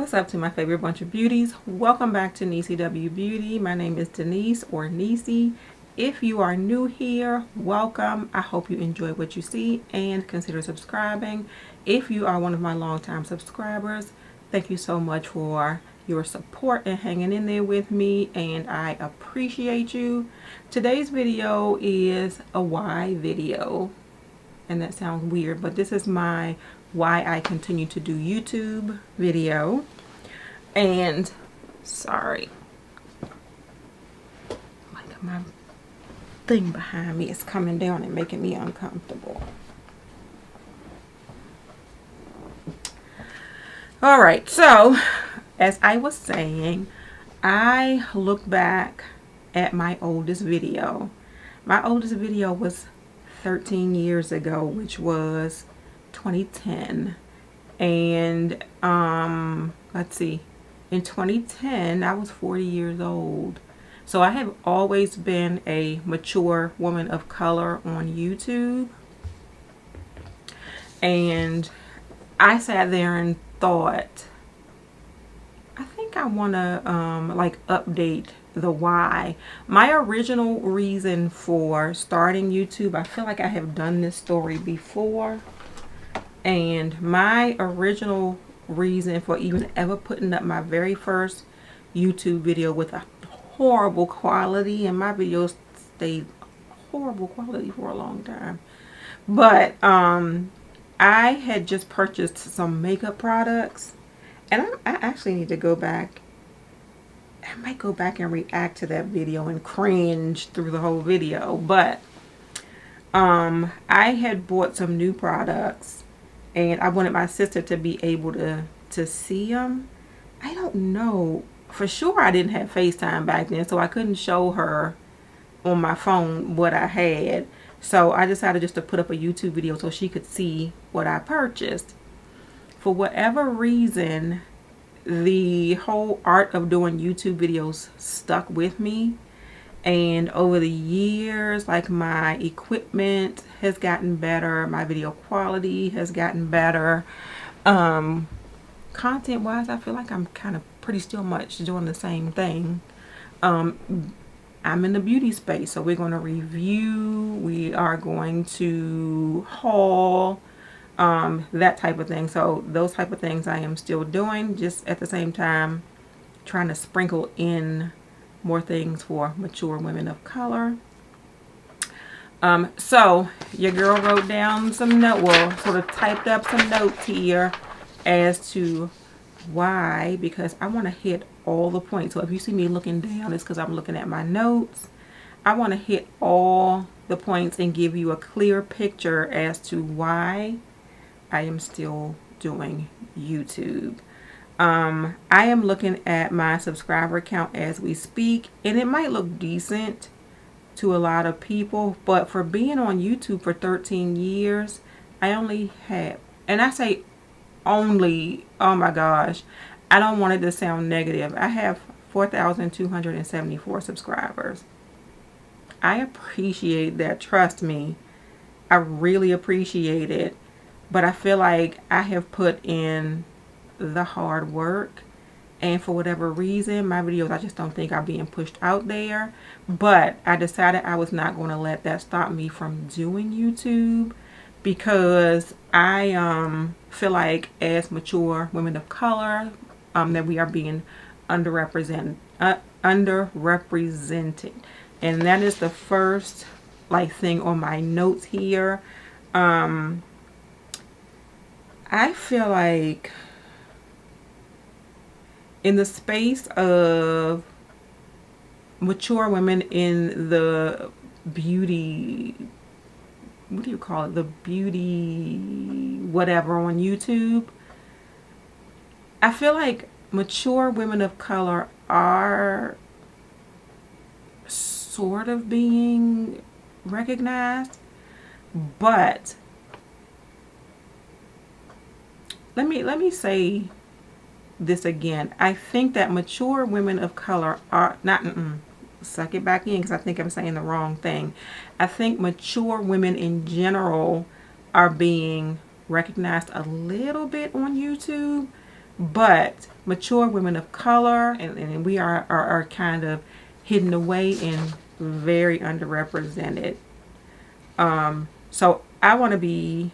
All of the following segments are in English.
What's up to my favorite bunch of beauties? Welcome back to Niecy W Beauty. My name is Denise or Niecy. If you are new here, welcome. I hope you enjoy what you see and consider subscribing. If you are one of my longtime subscribers, thank you so much for your support and hanging in there with me, and I appreciate you. Today's video is a why video, and that sounds weird, but this is my why I continue to do YouTube video. And sorry, like my thing behind me is coming down and making me uncomfortable. All right, so as I was saying, I look back at my oldest video. My oldest video was 13 years ago, which was 2010. And let's see, in 2010 I was 40 years old. So I have always been a mature woman of color on YouTube, and I sat there and thought, I think I want to like update the why. My original reason for starting YouTube, I feel like I have done this story before, and my original reason for even ever putting up my very first YouTube video with a horrible quality, and my videos stayed horrible quality for a long time, but I had just purchased some makeup products, and I actually need to go back. I might go back and react to that video and cringe through the whole video, but I had bought some new products, and I wanted my sister to be able to see them. I don't know for sure. I didn't have FaceTime back then, so I couldn't show her on my phone what I had. So I decided just to put up a YouTube video so she could see what I purchased. For whatever reason, the whole art of doing YouTube videos stuck with me. And over the years, like, my equipment has gotten better, my video quality has gotten better. Content wise, I feel like I'm kind of pretty still much doing the same thing. I'm in the beauty space, so we're going to review, we are going to haul, that type of thing. So those type of things I am still doing, just at the same time trying to sprinkle in more things for mature women of color. So your girl wrote down some notes, well, sort of typed up some notes here as to why, because I want to hit all the points. So if you see me looking down, it's because I'm looking at my notes. I want to hit all the points and give you a clear picture as to why I am still doing YouTube. I am looking at my subscriber count as we speak, and it might look decent to a lot of people, but for being on YouTube for 13 years, I only have, and I say only, oh my gosh, I don't want it to sound negative, I have 4,274 subscribers. I appreciate that, trust me, I really appreciate it, but I feel like I have put in the hard work, and for whatever reason, my videos, I just don't think are being pushed out there. But I decided I was not going to let that stop me from doing YouTube, because I feel like as mature women of color, that we are being underrepresented, and that is the first like thing on my notes here. I feel like in the space of mature women in the beauty, what do you call it, the beauty whatever on YouTube, I feel like mature women of color are sort of being recognized, but let me say this again. I think that mature women of color are not, suck it back in, because I think I'm saying the wrong thing. I think mature women in general are being recognized a little bit on YouTube, But mature women of color, and we are kind of hidden away and very underrepresented. So I want to be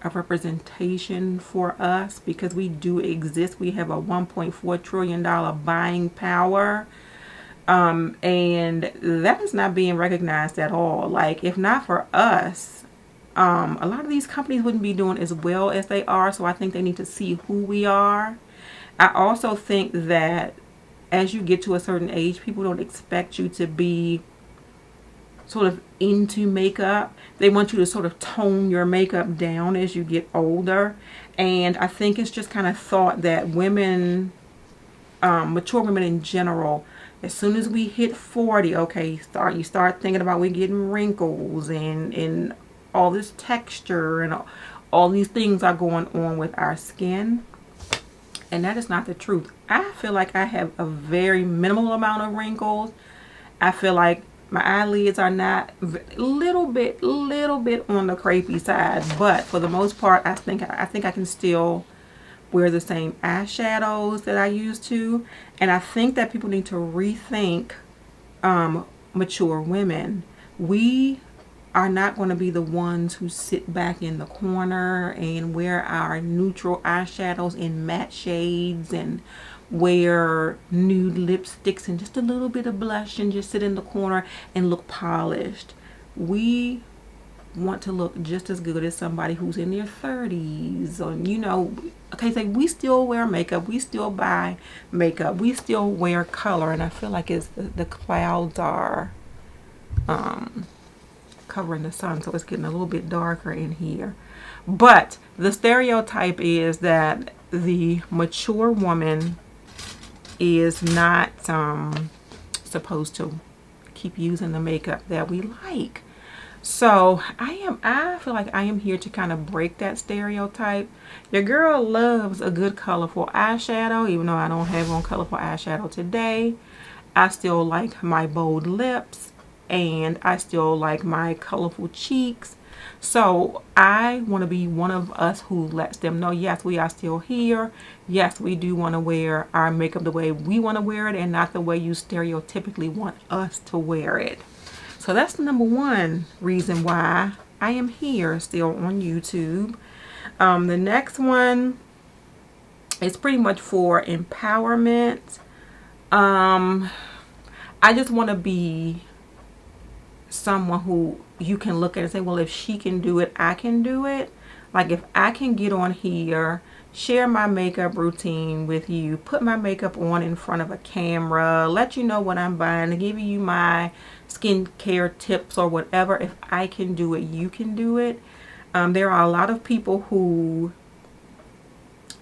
a representation for us because we do exist. We have a $1.4 trillion buying power. And that is not being recognized at all. Like, if not for us, a lot of these companies wouldn't be doing as well as they are. So I think they need to see who we are. I also think that as you get to a certain age, people don't expect you to be sort of into makeup. They want you to sort of tone your makeup down as you get older. And I think it's just kind of thought that women, mature women in general, as soon as we hit 40, okay, you start thinking about we getting wrinkles and all this texture and all these things are going on with our skin. And that is not the truth. I feel like I have a very minimal amount of wrinkles. I feel like my eyelids are not little bit on the crepey side, but for the most part, I think I can still wear the same eyeshadows that I used to. And I think that people need to rethink mature women. We are not going to be the ones who sit back in the corner and wear our neutral eyeshadows in matte shades and wear nude lipsticks and just a little bit of blush and just sit in the corner and look polished. We want to look just as good as somebody who's in their 30s, or okay, so we still wear makeup, we still buy makeup, we still wear color, and I feel like it's the clouds are covering the sun, so it's getting a little bit darker in here. But the stereotype is that the mature woman is not supposed to keep using the makeup that we like. So I feel like I am here to kind of break that stereotype. Your girl loves a good colorful eyeshadow, even though I don't have on colorful eyeshadow today. I still like my bold lips and I still like my colorful cheeks. So I want to be one of us who lets them know, yes, we are still here. Yes, we do want to wear our makeup the way we want to wear it and not the way you stereotypically want us to wear it. So that's the number one reason why I am here still on YouTube. The next one is pretty much for empowerment. I just want to be someone who you can look at and say, well, if she can do it, I can do it. Like, if I can get on here, share my makeup routine with you, put my makeup on in front of a camera, let you know what I'm buying, give you my skincare tips or whatever. If I can do it, you can do it. There are a lot of people who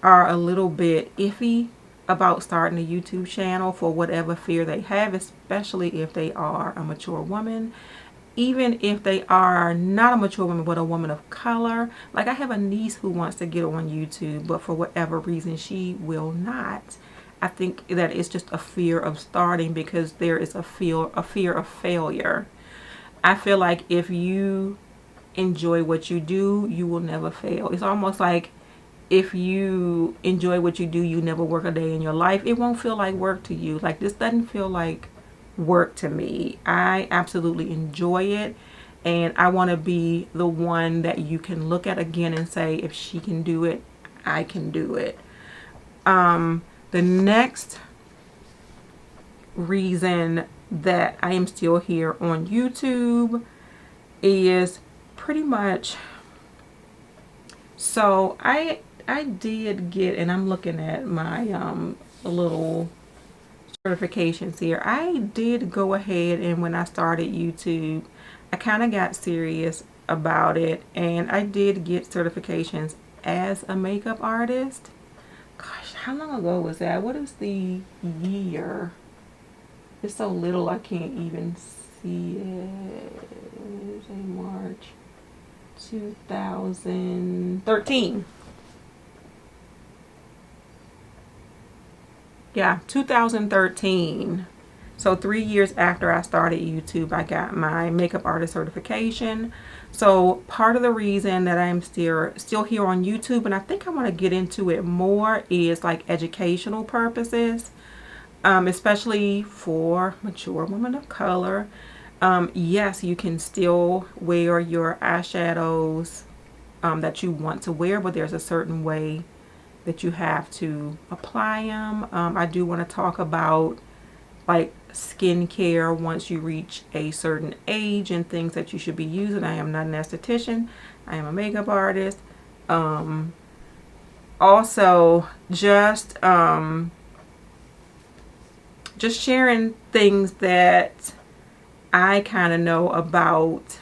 are a little bit iffy about starting a YouTube channel for whatever fear they have, especially if they are a mature woman. Even if they are not a mature woman but a woman of color. Like, I have a niece who wants to get on YouTube, but for whatever reason she will not. I think that it's just a fear of starting because there is a fear of failure. I feel like if you enjoy what you do, you will never fail. It's almost like if you enjoy what you do, you never work a day in your life. It won't feel like work to you. Like, this doesn't feel like work to me. I absolutely enjoy it, and I want to be the one that you can look at again and say, if she can do it, I can do it. The next reason that I am still here on YouTube is pretty much, so I did get, and I'm looking at my little certifications here. I did go ahead, and when I started YouTube, I kind of got serious about it, and I did get certifications as a makeup artist. Gosh, how long ago was that? What is the year? It's so little I can't even see it. It's in March 2013. Yeah, 2013. So 3 years after I started YouTube, I got my makeup artist certification. So part of the reason that I'm still here on YouTube, and I think I want to get into it more, is like educational purposes, especially for mature women of color. Yes, you can still wear your eyeshadows that you want to wear, but there's a certain way that you have to apply them. I do want to talk about like skincare once you reach a certain age and things that you should be using. I am not an esthetician. I am a makeup artist. Also, just sharing things that I kind of know about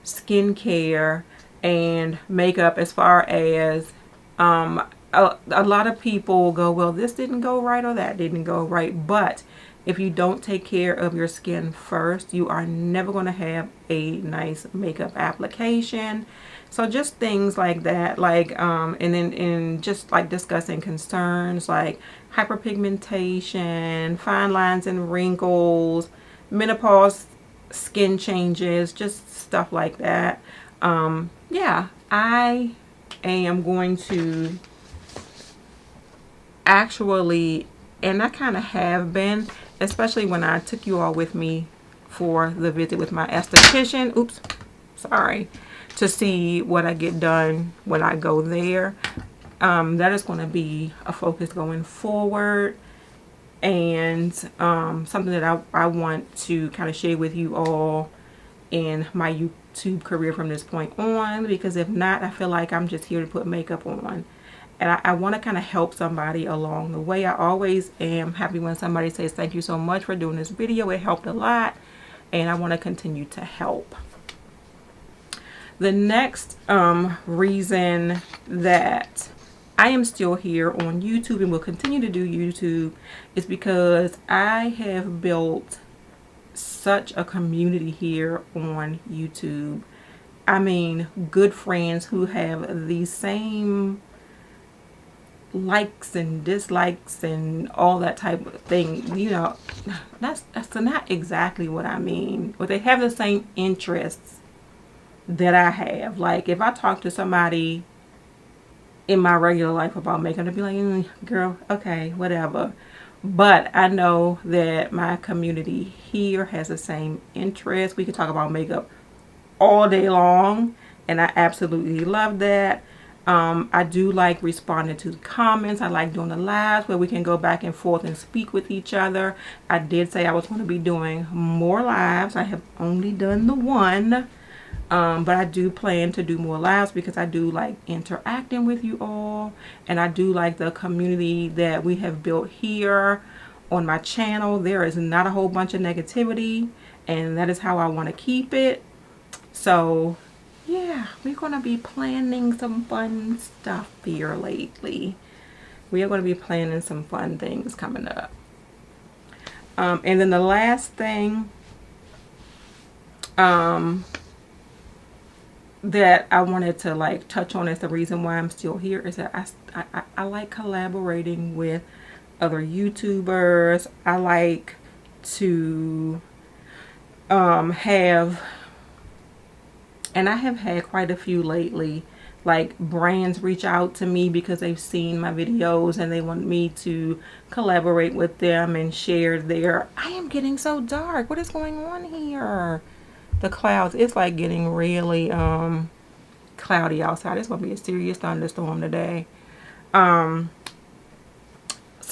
skincare and makeup, as far as a lot of people go, well, this didn't go right or that didn't go right. But if you don't take care of your skin first, you are never going to have a nice makeup application. So just things like that, like and then just like discussing concerns like hyperpigmentation, fine lines and wrinkles, menopause, skin changes, just stuff like that. Yeah, I am going to actually, and I kind of have been, especially when I took you all with me for the visit with my esthetician, oops, sorry, to see what I get done when I go there. That is going to be a focus going forward, and something that I want to kind of share with you all in my YouTube career from this point on, because if not, I feel like I'm just here to put makeup on. And I want to kind of help somebody along the way. I always am happy when somebody says, thank you so much for doing this video. It helped a lot. And I want to continue to help. The next reason that I am still here on YouTube and will continue to do YouTube is because I have built such a community here on YouTube. I mean, good friends who have the same likes and dislikes and all that type of thing. You know, that's not exactly what I mean, but they have the same interests that I have. Like if I talk to somebody in my regular life about makeup, they'd be like, girl, okay, whatever. But I know that my community here has the same interest. We can talk about makeup all day long, and I absolutely love that. I do like responding to the comments. I like doing the lives where we can go back and forth and speak with each other. I did say I was going to be doing more lives. I have only done the one, but I do plan to do more lives because I do like interacting with you all, and I do like the community that we have built here on my channel. There is not a whole bunch of negativity, and that is how I want to keep it. So yeah, we're going to be planning some fun stuff here lately. We are going to be planning some fun things coming up. And then the last thing that I wanted to like touch on as the reason why I'm still here is that I like collaborating with other YouTubers. I like to have, and I have had quite a few lately, like brands reach out to me because they've seen my videos and they want me to collaborate with them and share their, I am getting so dark. What is going on here? The clouds, it's like getting really cloudy outside. It's going to be a serious thunderstorm today. So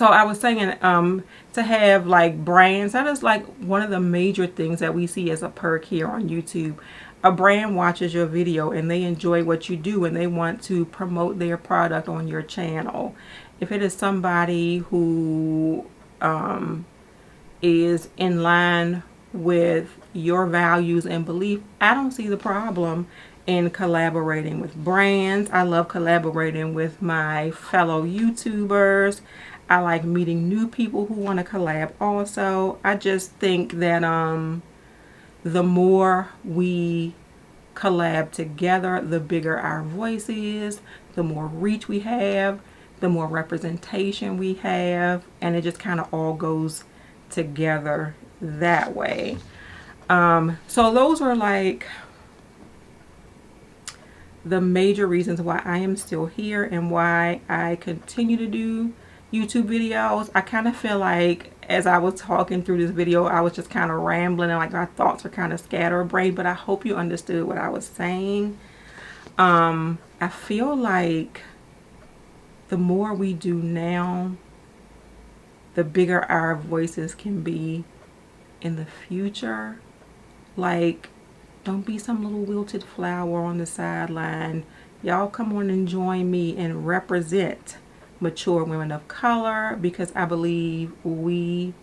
I was saying to have like brands, that is like one of the major things that we see as a perk here on YouTube. A brand watches your video and they enjoy what you do and they want to promote their product on your channel. If it is somebody who is in line with your values and belief, I don't see the problem in collaborating with brands. I love collaborating with my fellow YouTubers. I like meeting new people who want to collab also. I just think that the more we collab together, the bigger our voice is, the more reach we have, the more representation we have, and it just kind of all goes together that way. So those are like the major reasons why I am still here and why I continue to do YouTube videos. I kind of feel like as I was talking through this video, I was just kind of rambling and like my thoughts were kind of scatterbrained, but I hope you understood what I was saying. I feel like the more we do now, the bigger our voices can be in the future. Like, don't be some little wilted flower on the sideline. Y'all come on and join me and represent mature women of color, because I believe we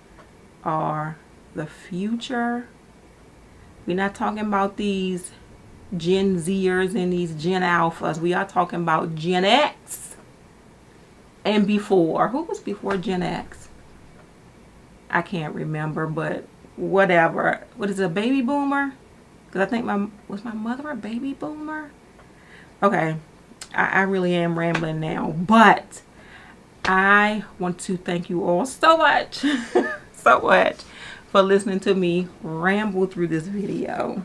are the future. We're not talking about these Gen Zers and these Gen Alphas. We are talking about Gen X and before. Who was before Gen X? I can't remember, but whatever. What is it, a baby boomer? Because I think was my mother a baby boomer? Okay, I really am rambling now, but I want to thank you all so much, so much for listening to me ramble through this video.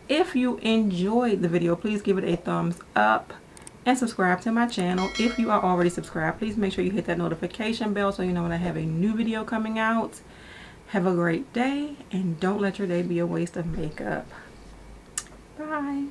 If you enjoyed the video, please give it a thumbs up and subscribe to my channel. If you are already subscribed, please make sure you hit that notification bell so you know when I have a new video coming out. Have a great day, and don't let your day be a waste of makeup. Bye.